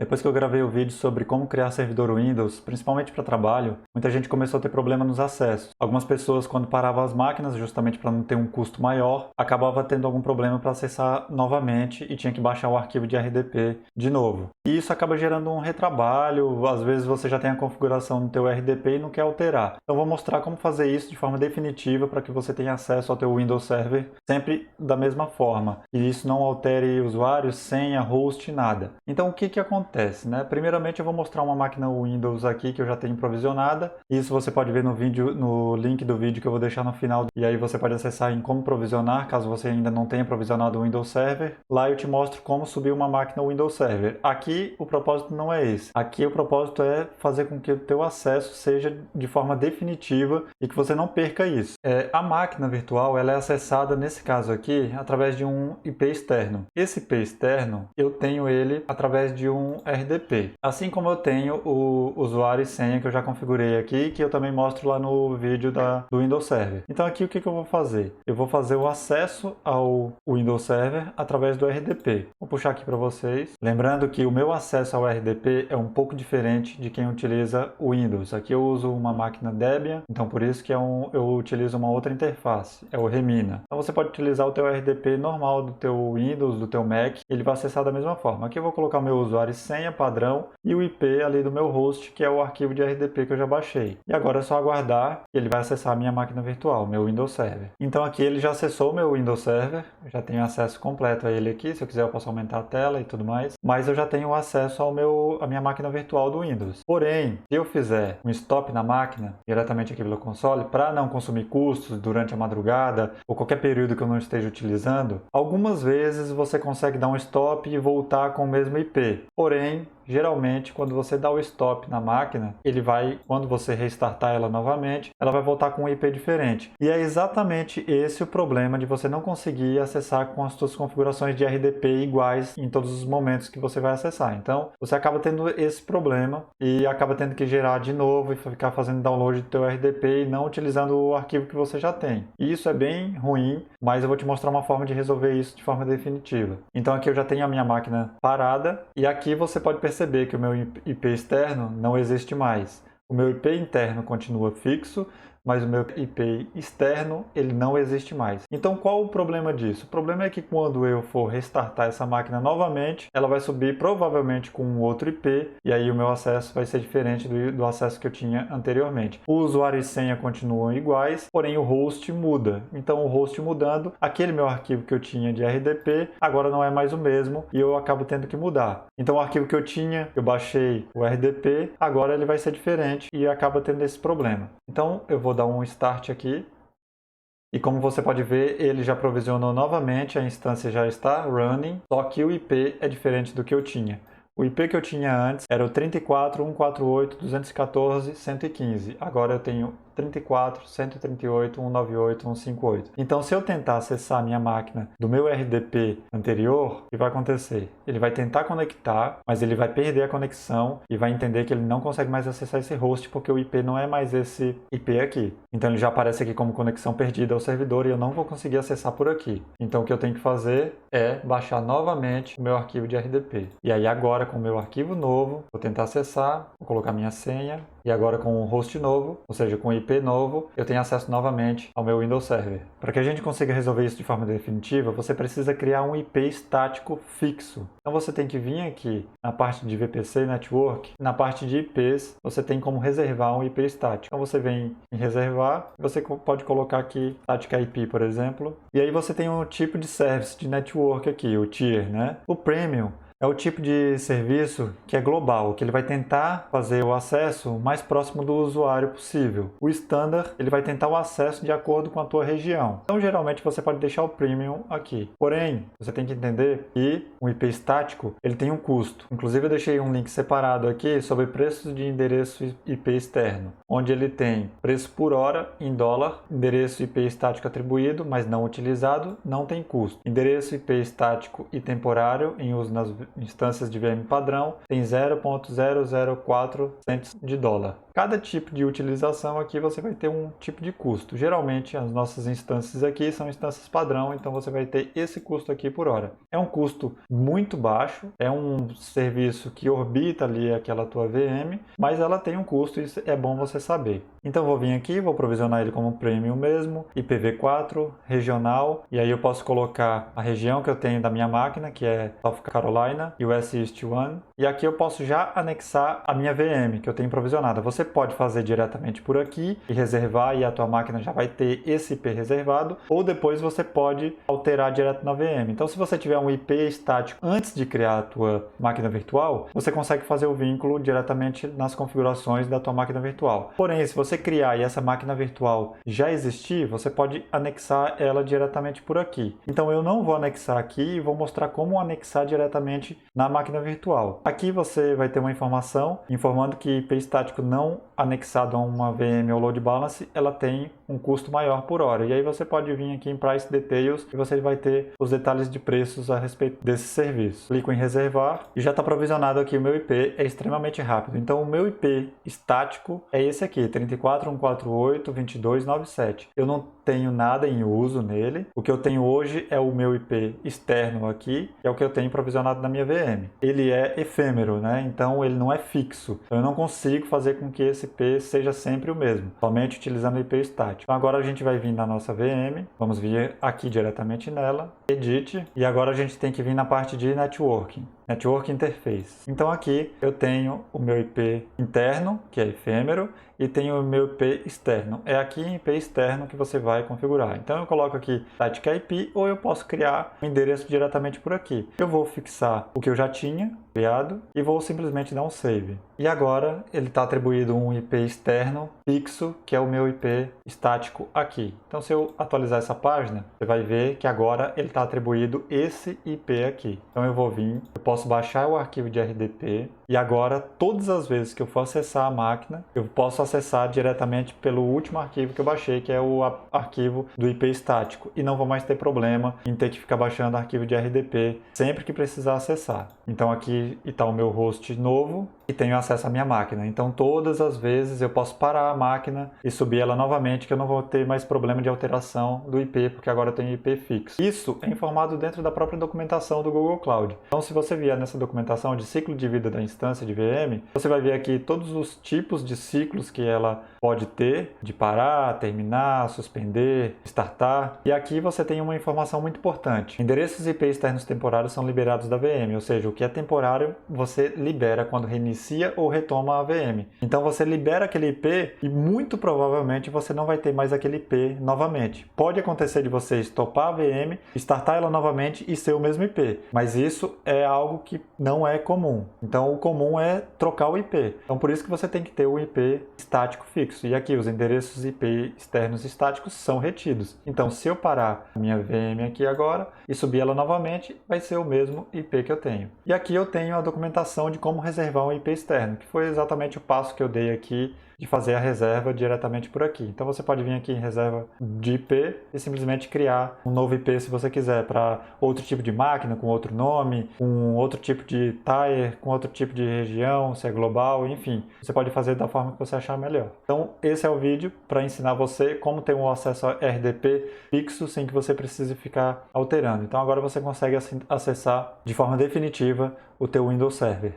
Depois que eu gravei o vídeo sobre como criar servidor Windows, principalmente para trabalho, muita gente começou a ter problema nos acessos. Algumas pessoas, quando paravam as máquinas, justamente para não ter um custo maior, acabava tendo algum problema para acessar novamente e tinha que baixar o arquivo de RDP de novo. E isso acaba gerando um retrabalho, às vezes você já tem a configuração no teu RDP e não quer alterar. Então vou mostrar como fazer isso de forma definitiva para que você tenha acesso ao teu Windows Server sempre da mesma forma. E isso não altere usuário, senha, host, nada. Então o que acontece? Primeiramente eu vou mostrar uma máquina Windows aqui que eu já tenho provisionada. Isso você pode ver no vídeo, no link do vídeo que eu vou deixar no final. E aí você pode acessar em como provisionar, caso você ainda não tenha provisionado o Windows Server. Lá eu te mostro como subir uma máquina Windows Server. Aqui o propósito não é esse. Aqui o propósito é fazer com que o teu acesso seja de forma definitiva e que você não perca isso. A máquina virtual ela é acessada, nesse caso aqui, através de um IP externo. Esse IP externo, eu tenho ele através de um RDP. Assim como eu tenho o usuário e senha que eu já configurei aqui, que eu também mostro lá no vídeo do Windows Server. Então aqui o que eu vou fazer? Eu vou fazer o acesso ao Windows Server através do RDP. Vou puxar aqui para vocês. Lembrando que o meu acesso ao RDP é um pouco diferente de quem utiliza o Windows. Aqui eu uso uma máquina Debian, então por isso que eu utilizo uma outra interface, é o Remina. Então você pode utilizar o teu RDP normal do teu Windows, do teu Mac, ele vai acessar da mesma forma. Aqui eu vou colocar o meu usuário e senha padrão e o IP ali do meu host, que é o arquivo de RDP que eu já baixei. E agora é só aguardar que ele vai acessar a minha máquina virtual, meu Windows Server. Então aqui ele já acessou o meu Windows Server, eu já tenho acesso completo a ele aqui, se eu quiser eu posso aumentar a tela e tudo mais, mas eu já tenho acesso à minha máquina virtual do Windows. Porém, se eu fizer um stop na máquina, diretamente aqui pelo console, para não consumir custos durante a madrugada ou qualquer período que eu não esteja utilizando, algumas vezes você consegue dar um stop e voltar com o mesmo IP. Porém, geralmente, quando você dá o stop na máquina, quando você restartar ela novamente, ela vai voltar com um IP diferente. E é exatamente esse o problema de você não conseguir acessar com as suas configurações de RDP iguais em todos os momentos que você vai acessar. Então, você acaba tendo esse problema e acaba tendo que gerar de novo e ficar fazendo download do teu RDP e não utilizando o arquivo que você já tem. E isso é bem ruim, mas eu vou te mostrar uma forma de resolver isso de forma definitiva. Então, aqui eu já tenho a minha máquina parada e aqui você pode perceber que o meu IP externo não existe mais. O meu IP interno continua fixo, mas o meu IP externo ele não existe mais. Então qual o problema disso? O problema é que quando eu for restartar essa máquina novamente, ela vai subir provavelmente com um outro IP e aí o meu acesso vai ser diferente do acesso que eu tinha anteriormente. O usuário e senha continuam iguais, porém o host muda. Então o host mudando, aquele meu arquivo que eu tinha de RDP agora não é mais o mesmo e eu acabo tendo que mudar. Então o arquivo que eu tinha, eu baixei o RDP, agora ele vai ser diferente e acaba tendo esse problema. Então eu vou dar um start aqui e como você pode ver, ele já provisionou novamente, a instância já está running, só que o IP é diferente do que eu tinha. O IP que eu tinha antes era o 34.148.214.115. Agora eu tenho 34.138.198.158. Então, se eu tentar acessar a minha máquina do meu RDP anterior, o que vai acontecer? Ele vai tentar conectar, mas ele vai perder a conexão e vai entender que ele não consegue mais acessar esse host porque o IP não é mais esse IP aqui. Então, ele já aparece aqui como conexão perdida ao servidor e eu não vou conseguir acessar por aqui. Então, o que eu tenho que fazer é baixar novamente o meu arquivo de RDP. E aí, agora, com o meu arquivo novo, vou tentar acessar, vou colocar minha senha e agora com um host novo, ou seja, com IP novo, eu tenho acesso novamente ao meu Windows Server. Para que a gente consiga resolver isso de forma definitiva, você precisa criar um IP estático fixo. Então você tem que vir aqui na parte de VPC Network, na parte de IPs, você tem como reservar um IP estático. Então você vem em reservar, você pode colocar aqui Static IP, por exemplo, e aí você tem um tipo de service de network aqui, o tier, né? O Premium é o tipo de serviço que é global, que ele vai tentar fazer o acesso mais próximo do usuário possível. O Standard, ele vai tentar o acesso de acordo com a tua região. Então, geralmente, você pode deixar o Premium aqui. Porém, você tem que entender que o IP estático, ele tem um custo. Inclusive, eu deixei um link separado aqui sobre preços de endereço IP externo, onde ele tem preço por hora em dólar, endereço IP estático atribuído, mas não utilizado, não tem custo. Endereço IP estático e temporário em uso instâncias de VM padrão tem 0,004 cents de dólar. Cada tipo de utilização aqui você vai ter um tipo de custo. Geralmente as nossas instâncias aqui são instâncias padrão, então você vai ter esse custo aqui por hora. É um custo muito baixo, é um serviço que orbita ali aquela tua VM, mas ela tem um custo e é bom você saber. Então vou vir aqui, vou provisionar ele como Premium mesmo, IPv4, regional, e aí eu posso colocar a região que eu tenho da minha máquina, que é South Carolina, US East 1, e aqui eu posso já anexar a minha VM que eu tenho provisionada. Você pode fazer diretamente por aqui e reservar, e a tua máquina já vai ter esse IP reservado, ou depois você pode alterar direto na VM. Então se você tiver um IP estático antes de criar a tua máquina virtual, você consegue fazer o vínculo diretamente nas configurações da tua máquina virtual. Porém, se você criar e essa máquina virtual já existir, você pode anexar ela diretamente por aqui. Então eu não vou anexar aqui e vou mostrar como anexar diretamente na máquina virtual. Aqui você vai ter uma informação informando que IP estático não anexado a uma VM ou load balance, ela tem um custo maior por hora. E aí você pode vir aqui em Price Details e você vai ter os detalhes de preços a respeito desse serviço. Clico em reservar e já está provisionado aqui o meu IP, é extremamente rápido. Então o meu IP estático é esse aqui, 34.148.22.97. Eu não tenho nada em uso nele. O que eu tenho hoje é o meu IP externo aqui, que é o que eu tenho provisionado na minha VM. Ele é efêmero, né? Então ele não é fixo. Então, eu não consigo fazer com que esse IP seja sempre o mesmo, somente utilizando o IP estático. Então agora a gente vai vir na nossa VM, vamos vir aqui diretamente nela, Edit, e agora a gente tem que vir na parte de Networking. Network Interface. Então aqui eu tenho o meu IP interno, que é efêmero, e tenho o meu IP externo. É aqui em IP externo que você vai configurar. Então eu coloco aqui Static IP, ou eu posso criar um endereço diretamente por aqui. Eu vou fixar o que eu já tinha criado e vou simplesmente dar um save. E agora ele está atribuído um IP externo fixo, que é o meu IP estático aqui. Então se eu atualizar essa página, você vai ver que agora ele está atribuído esse IP aqui. Então eu vou vir, eu posso baixar o arquivo de RDP e agora todas as vezes que eu for acessar a máquina, eu posso acessar diretamente pelo último arquivo que eu baixei, que é o arquivo do IP estático, e não vou mais ter problema em ter que ficar baixando arquivo de RDP sempre que precisar acessar. Então aqui está o meu host novo e tenho acesso à minha máquina. Então todas as vezes eu posso parar a máquina e subir ela novamente, que eu não vou ter mais problema de alteração do IP, porque agora eu tenho IP fixo. Isso é informado dentro da própria documentação do Google Cloud. Então se você vier nessa documentação de ciclo de vida da instância de VM, você vai ver aqui todos os tipos de ciclos que ela pode ter, de parar, terminar, suspender, startar. E aqui você tem uma informação muito importante. Endereços IP externos temporários são liberados da VM, ou seja, o que é temporário você libera quando reinicia ou retoma a VM. Então você libera aquele IP e muito provavelmente você não vai ter mais aquele IP novamente. Pode acontecer de você estopar a VM, startar ela novamente e ser o mesmo IP, mas isso é algo que não é comum. Então o comum é trocar o IP. Então por isso que você tem que ter o IP estático fixo. E aqui os endereços IP externos estáticos são retidos. Então se eu parar a minha VM aqui agora e subir ela novamente, vai ser o mesmo IP que eu tenho. E aqui eu tenho a documentação de como reservar um IP externo, que foi exatamente o passo que eu dei aqui de fazer a reserva diretamente por aqui. Então você pode vir aqui em reserva de IP e simplesmente criar um novo IP se você quiser, para outro tipo de máquina, com outro nome, com outro tipo de tier, com outro tipo de região, se é global, enfim. Você pode fazer da forma que você achar melhor. Então esse é o vídeo para ensinar você como ter um acesso a RDP fixo sem que você precise ficar alterando. Então agora você consegue acessar de forma definitiva o teu Windows Server.